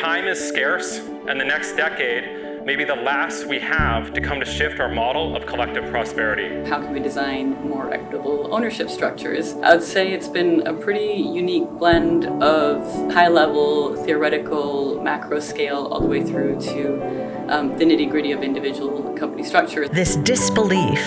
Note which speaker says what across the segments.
Speaker 1: Time is scarce, and the next decade may be the last we have to come to shift our model of collective prosperity.
Speaker 2: How can we design more equitable ownership structures? I would say it's been a pretty unique blend of high-level, theoretical, macro scale, all the way through to the nitty-gritty of individual company structure.
Speaker 3: This disbelief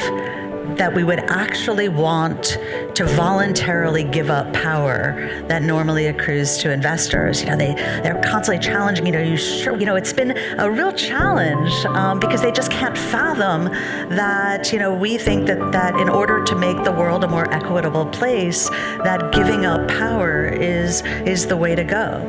Speaker 3: that we would actually want to voluntarily give up power that normally accrues to investors. They're constantly challenging, it's been a real challenge because they just can't fathom that, we think that in order to make the world a more equitable place, that giving up power is the way to go.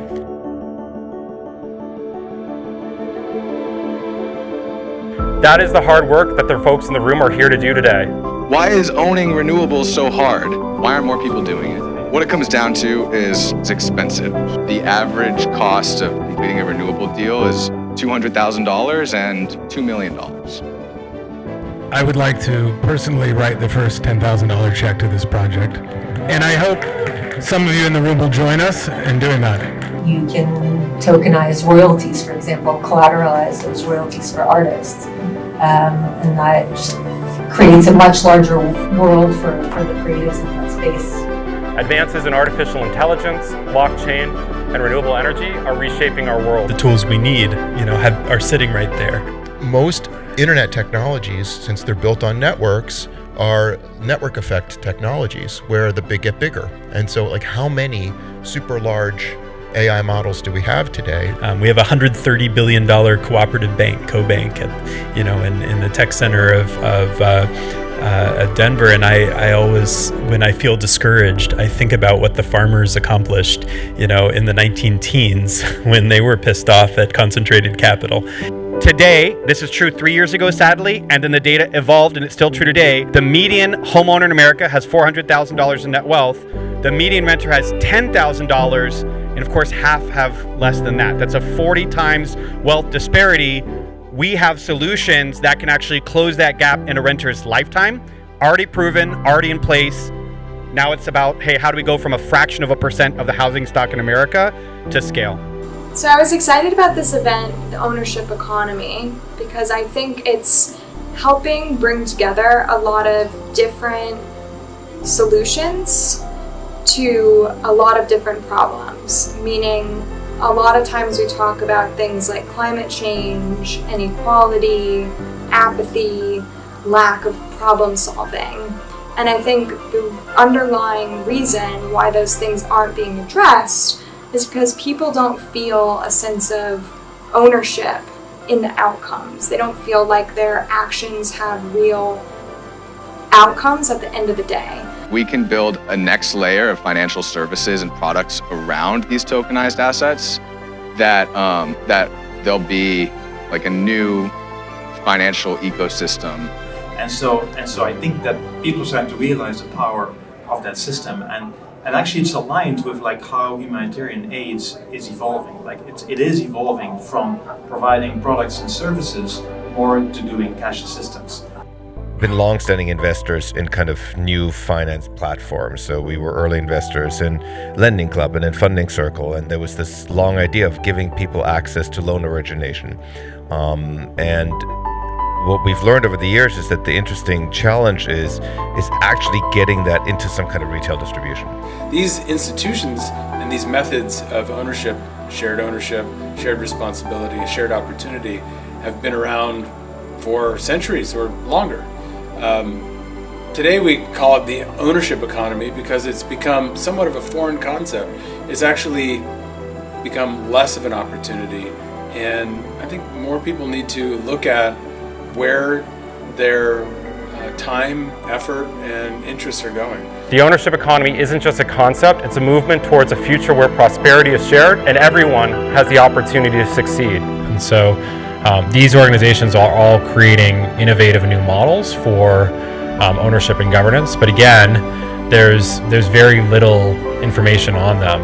Speaker 1: That is the hard work that the folks in the room are here to do today.
Speaker 4: Why is owning renewables so hard? Why aren't more people doing it? What it comes down to is it's expensive. The average cost of completing a renewable deal is $200,000 and $2 million.
Speaker 5: I would like to personally write the first $10,000 check to this project. And I hope some of you in the room will join us in doing that.
Speaker 6: You can tokenize royalties, for example, collateralize those royalties for artists. And that just creates a much larger world for the creatives in that space.
Speaker 1: Advances in artificial intelligence, blockchain, and renewable energy are reshaping our world.
Speaker 7: The tools we need, are sitting right there.
Speaker 8: Most internet technologies, since they're built on networks, are network effect technologies where the big get bigger. And so, how many super large AI models do we have today?
Speaker 7: We have a $130 billion cooperative bank, CoBank, in the tech center of Denver. And I always, when I feel discouraged, I think about what the farmers accomplished, in the 19-teens when they were pissed off at concentrated capital.
Speaker 9: Today, this is true 3 years ago, sadly, and then the data evolved and it's still true today. The median homeowner in America has $400,000 in net wealth. The median renter has $10,000, and of course, half have less than that. That's a 40 times wealth disparity. We have solutions that can actually close that gap in a renter's lifetime. Already proven, already in place. Now it's about, hey, how do we go from a fraction of a percent of the housing stock in America to scale?
Speaker 10: So I was excited about this event, the ownership economy, because I think it's helping bring together a lot of different solutions to a lot of different problems, meaning a lot of times we talk about things like climate change, inequality, apathy, lack of problem solving. And I think the underlying reason why those things aren't being addressed is because people don't feel a sense of ownership in the outcomes. They don't feel like their actions have real outcomes at the end of the day.
Speaker 4: We can build a next layer of financial services and products around these tokenized assets that they'll be like a new financial ecosystem.
Speaker 11: And so I think that people are starting to realize the power of that system, and actually it's aligned with how humanitarian aid is evolving. It is evolving from providing products and services more to doing cash assistance.
Speaker 8: Been long-standing investors in kind of new finance platforms. So we were early investors in Lending Club and in Funding Circle, and there was this long idea of giving people access to loan origination. And what we've learned over the years is that the interesting challenge is actually getting that into some kind of retail distribution.
Speaker 5: These institutions and these methods of ownership, shared responsibility, shared opportunity, have been around for centuries or longer. Today we call it the ownership economy because it's become somewhat of a foreign concept. It's actually become less of an opportunity, and I think more people need to look at where their time, effort, and interests are going.
Speaker 1: The ownership economy isn't just a concept, it's a movement towards a future where prosperity is shared and everyone has the opportunity to succeed.
Speaker 12: And so these organizations are all creating innovative new models for ownership and governance, but again, there's very little information on them.